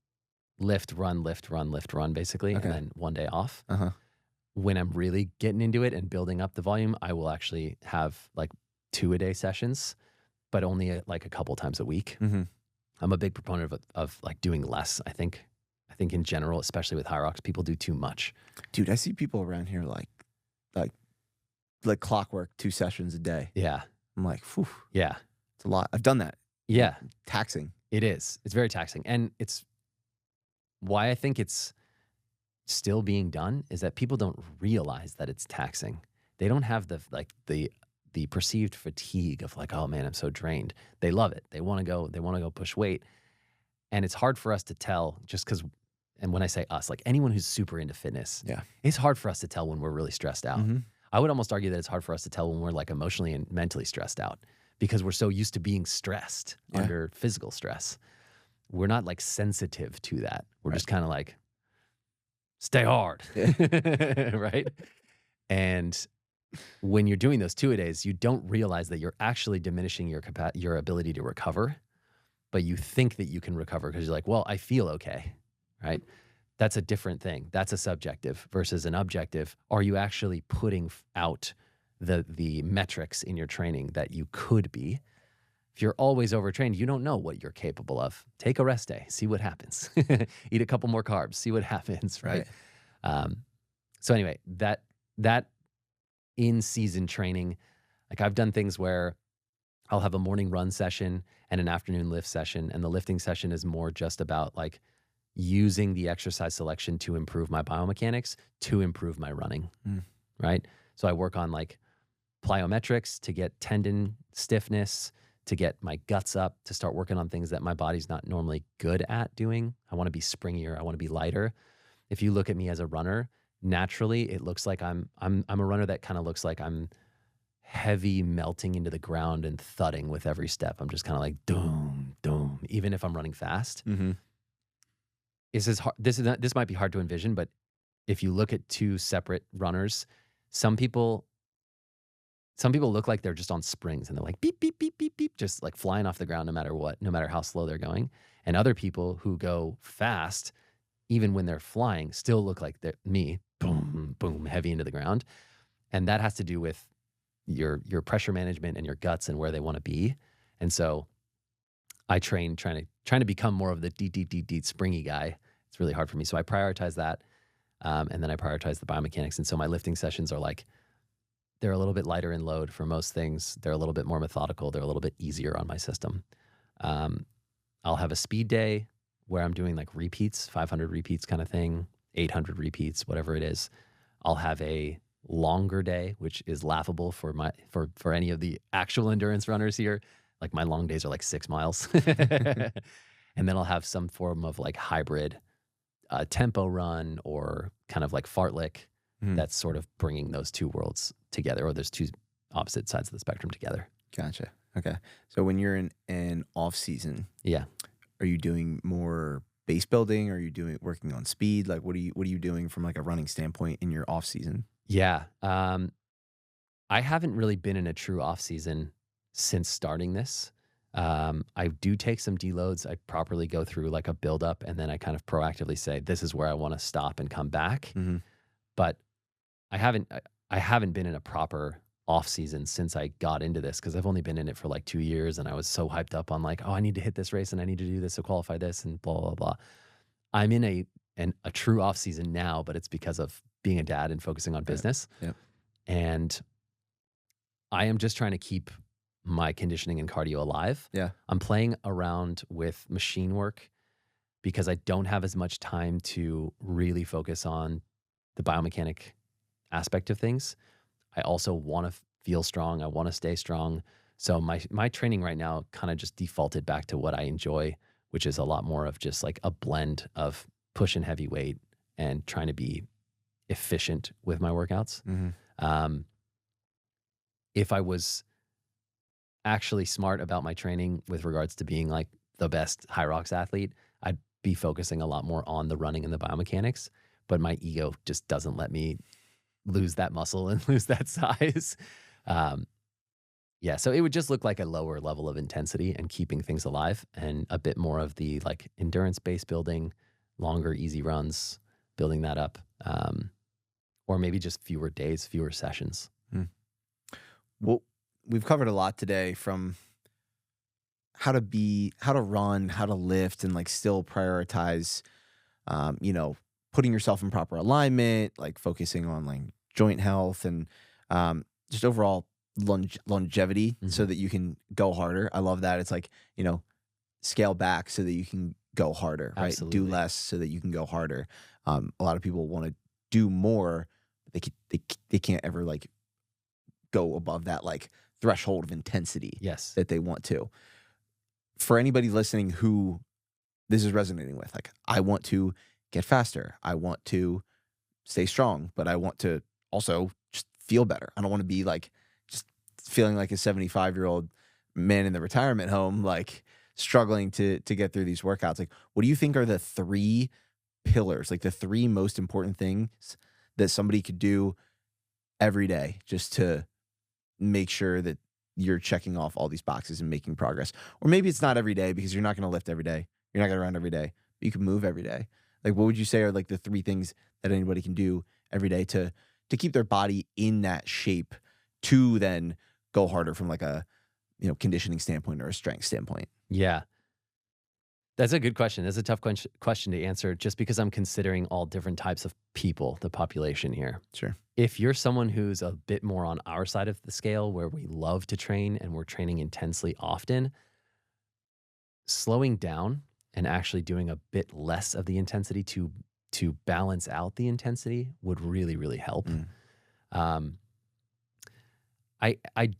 lift, run, basically, Okay. and then one day off. Uh-huh. When I'm really getting into it and building up the volume, I will actually have like 2-a-day sessions, but only like a couple times a week. Mm-hmm. I'm a big proponent of like doing less. I think in general, especially with High Rocks, people do too much. Dude, I see people around here like clockwork, 2 sessions a day. Yeah. I'm like, whew, Yeah. it's a lot. I've done that. Yeah. Taxing. It is. It's very taxing. And it's why I think it's still being done is that people don't realize that it's taxing. They don't have the perceived fatigue of like, oh man, I'm so drained. They love it. They want to go push weight. And it's hard for us to tell just because, and when I say us, like anyone who's super into fitness, Yeah. it's hard for us to tell when we're really stressed out. Mm-hmm. I would almost argue that it's hard for us to tell when we're like emotionally and mentally stressed out because we're so used to being stressed under physical stress. We're not like sensitive to that. We're just kind of like, stay hard, right? And when you're doing those 2-a-days, you don't realize that you're actually diminishing your ability to recover, but you think that you can recover because you're like, well, I feel okay, right? That's a different thing. That's a subjective versus an objective. Are you actually putting out the metrics in your training that you could be? If you're always overtrained, you don't know what you're capable of. Take a rest day, see what happens. Eat a couple more carbs, see what happens, right? So anyway, that in-season training, like I've done things where I'll have a morning run session and an afternoon lift session, and the lifting session is more just about like using the exercise selection to improve my biomechanics, to improve my running, right? So I work on like plyometrics to get tendon stiffness, to get my guts up, to start working on things that my body's not normally good at doing. I want to be springier. I want to be lighter. If you look at me as a runner, naturally it looks like I'm a runner that kind of looks like I'm heavy melting into the ground and thudding with every step. I'm just kind of like doom, doom, even if I'm running fast. Mm-hmm. This might be hard to envision, but if you look at 2 separate runners, some people look like they're just on springs and they're like beep, beep, beep, beep, beep, just like flying off the ground no matter what, no matter how slow they're going. And other people who go fast, even when they're flying, still look like me, boom, boom, heavy into the ground. And that has to do with your pressure management and your guts and where they want to be. And so I train trying to become more of the deep springy guy. It's really hard for me. So I prioritize that. And then I prioritize the biomechanics. And so my lifting sessions are like, they're a little bit lighter in load for most things. They're a little bit more methodical. They're a little bit easier on my system. I'll have a speed day where I'm doing like repeats, 500 repeats kind of thing, 800 repeats, whatever it is. I'll have a longer day, which is laughable for any of the actual endurance runners here. Like my long days are like 6 miles. And then I'll have some form of like hybrid tempo run or kind of like fartlek. That's sort of bringing those 2 worlds together, or those 2 opposite sides of the spectrum together. Gotcha. Okay. So when you're in an off season, are you doing more base building? Are you working on speed? Like what are you doing from like a running standpoint in your off season? Yeah. I haven't really been in a true off season since starting this. I do take some deloads. I properly go through like a build up, and then I kind of proactively say, this is where I want to stop and come back. Mm-hmm. But I haven't been in a proper off season since I got into this, because I've only been in it for like 2 years, and I was so hyped up on like, oh, I need to hit this race and I need to do this to qualify this and blah, blah, blah. I'm in a true off season now, but it's because of being a dad and focusing on business. Yep. And I am just trying to keep my conditioning and cardio alive. Yeah. I'm playing around with machine work because I don't have as much time to really focus on the biomechanic aspect of things. I also want to feel strong. I want to stay strong. So my training right now kind of just defaulted back to what I enjoy, which is a lot more of just like a blend of pushing heavy weight and trying to be efficient with my workouts. Mm-hmm. if I was actually smart about my training with regards to being like the best high rocks athlete, I'd be focusing a lot more on the running and the biomechanics. But my ego just doesn't let me lose that muscle and lose that size. Um, yeah, so it would just look like a lower level of intensity and keeping things alive, and a bit more of the like endurance based building, longer, easy runs, building that up. Or maybe just fewer days, fewer sessions. Well, we've covered a lot today, from how to run, how to lift, and like still prioritize, putting yourself in proper alignment, like focusing on like joint health and just overall longevity so that you can go harder. I love that. It's like, scale back so that you can go harder, right? Absolutely. Do less so that you can go harder. A lot of people want to do more, but they can't ever like go above that like threshold of intensity Yes. that they want to. For anybody listening who this is resonating with, like, I want to get faster, I want to stay strong, but I want to also just feel better. I don't want to be like just feeling like a 75-year-old man in the retirement home, like struggling to get through these workouts. Like, what do you think are the 3 pillars, like the 3 most important things that somebody could do every day just to make sure that you're checking off all these boxes and making progress? Or maybe it's not every day, because you're not going to lift every day, you're not going to run every day, but you can move every day. Like, what would you say are like the 3 things that anybody can do every day to keep their body in that shape to then go harder from like a conditioning standpoint or a strength standpoint? Yeah. That's a good question. That's a tough question to answer, just because I'm considering all different types of people, the population here. Sure. If you're someone who's a bit more on our side of the scale, where we love to train and we're training intensely often, slowing down and actually doing a bit less of the intensity to balance out the intensity would really, really help. I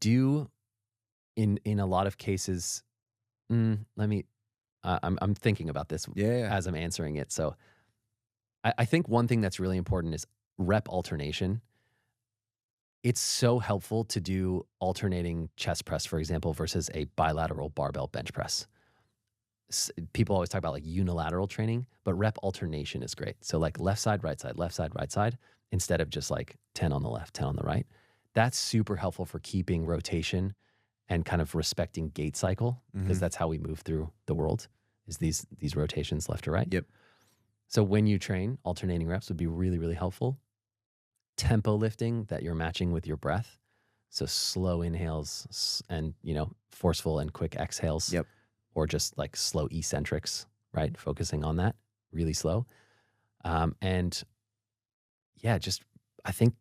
do in a lot of cases. I'm thinking about this as I'm answering it. So I think one thing that's really important is rep alternation. It's so helpful to do alternating chest press, for example, versus a bilateral barbell bench press. People always talk about like unilateral training, but rep alternation is great. So like left side, right side, instead of just like 10 on the left, 10 on the right. That's super helpful for keeping rotation and kind of respecting gait cycle, because that's how we move through the world, is these rotations left to right. Yep. So when you train, alternating reps would be really, really helpful. Tempo lifting that you're matching with your breath. So slow inhales and, forceful and quick exhales. Yep. Or just like slow eccentrics, right? Focusing on that, really slow. And yeah, just I think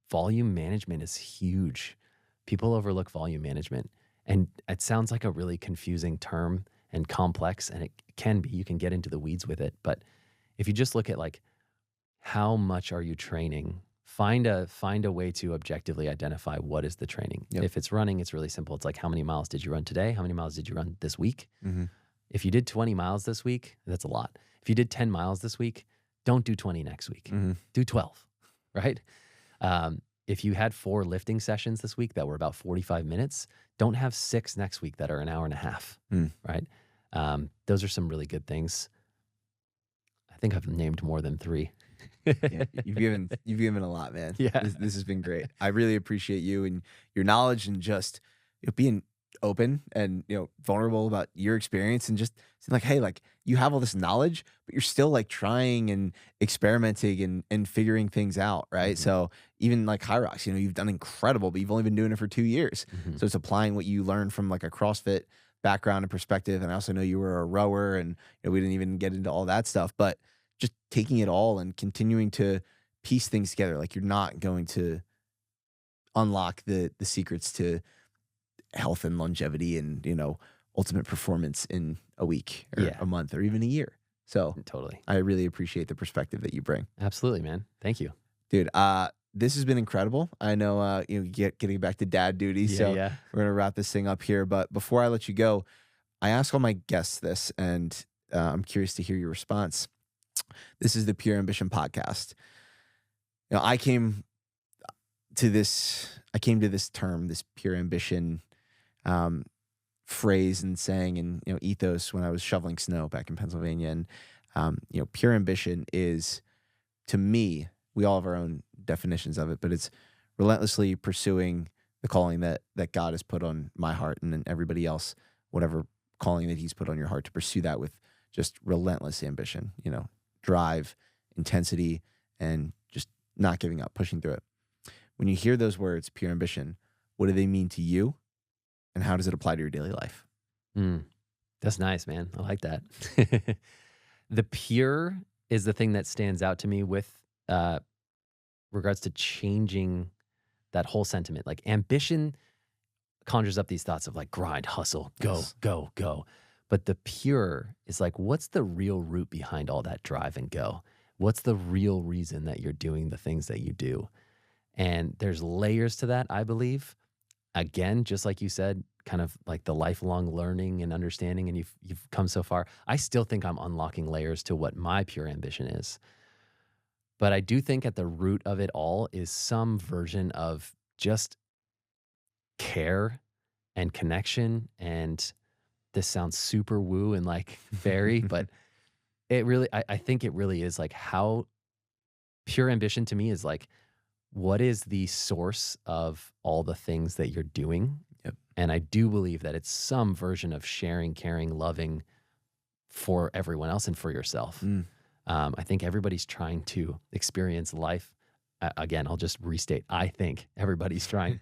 volume management is huge. People overlook volume management, and it sounds like a really confusing term and complex, and it can be. You can get into the weeds with it, but if you just look at like how much are you training, find a way to objectively identify what is the training. Yep. If it's running, it's really simple. It's like, how many miles did you run today? How many miles did you run this week? Mm-hmm. If you did 20 miles this week, that's a lot. If you did 10 miles this week, don't do 20 next week. Mm-hmm. Do 12, right? If you had 4 lifting sessions this week that were about 45 minutes, don't have 6 next week that are an hour and a half, right? Those are some really good things. I think I've named more than 3. Yeah, you've given a lot, man. Yeah. This has been great. I really appreciate you and your knowledge, and just being open and vulnerable about your experience, and just saying like, hey, like, you have all this knowledge, but you're still like trying and experimenting and figuring things out, right? Mm-hmm. So even like high rocks, you've done incredible, but you've only been doing it for 2 years. Mm-hmm. So it's applying what you learned from like a CrossFit background and perspective. And I also know you were a rower, and we didn't even get into all that stuff, but just taking it all and continuing to piece things together. Like, you're not going to unlock the secrets to health and longevity and, ultimate performance in a week or a month or even a year. So totally, I really appreciate the perspective that you bring. Absolutely, man. Thank you, dude. This has been incredible. I know, getting back to dad duty. So we're going to wrap this thing up here. But before I let you go, I ask all my guests this, and I'm curious to hear your response. This is the Pure Ambition podcast. I came to this I came to this term, this pure ambition phrase and saying and ethos when I was shoveling snow back in Pennsylvania. And pure ambition is, to me, we all have our own definitions of it, but it's relentlessly pursuing the calling that God has put on my heart, and then everybody else, whatever calling that He's put on your heart, to pursue that with just relentless ambition, drive, intensity, and just not giving up, pushing through it. When you hear those words, pure ambition, what do they mean to you, and how does it apply to your daily life? That's nice, man. I like that. The pure is the thing that stands out to me with regards to changing that whole sentiment. Like ambition conjures up these thoughts of like grind, hustle, go, Yes. go. But the pure is like, what's the real root behind all that drive and go? What's the real reason that you're doing the things that you do? And there's layers to that, I believe. Again, just like you said, kind of like the lifelong learning and understanding, and you've come so far. I still think I'm unlocking layers to what my pure ambition is. But I do think at the root of it all is some version of just care and connection. And this sounds super woo and like fairy, but it really, I think it really is like how pure ambition to me is like, what is the source of all the things that you're doing? Yep. And I do believe that it's some version of sharing, caring, loving for everyone else and for yourself. I think everybody's trying to experience life. Again, I'll just restate. I think everybody's trying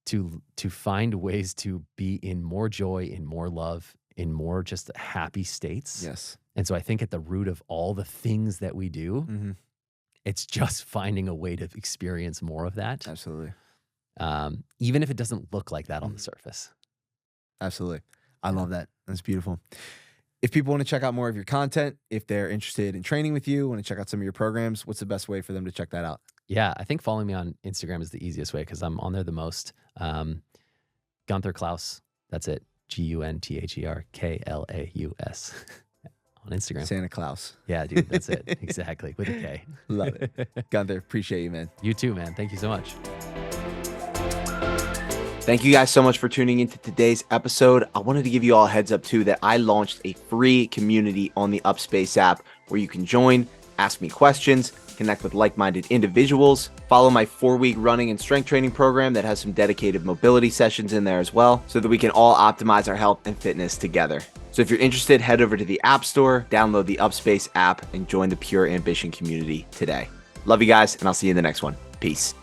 to find ways to be in more joy, in more love, in more just happy states. Yes. And so I think at the root of all the things that we do, it's just finding a way to experience more of that. Absolutely. Even if it doesn't look like that on the surface. Absolutely. I love that. That's beautiful. If people want to check out more of your content, if they're interested in training with you, want to check out some of your programs, what's the best way for them to check that out? Yeah, I think following me on Instagram is the easiest way because I'm on there the most. Gunther Klaus, that's it. GUNTHERKLAUS on Instagram. Santa Claus. Yeah, dude, that's it. Exactly. With a K. Love it. Gunther, appreciate you, man. You too, man. Thank you so much. Thank you guys so much for tuning into today's episode. I wanted to give you all a heads up too that I launched a free community on the Upspace app where you can join, ask me questions, connect with like-minded individuals, follow my 4-week running and strength training program that has some dedicated mobility sessions in there as well, so that we can all optimize our health and fitness together. So if you're interested, head over to the App Store, download the Upspace app, and join the Pure Ambition community today. Love you guys, and I'll see you in the next one. Peace.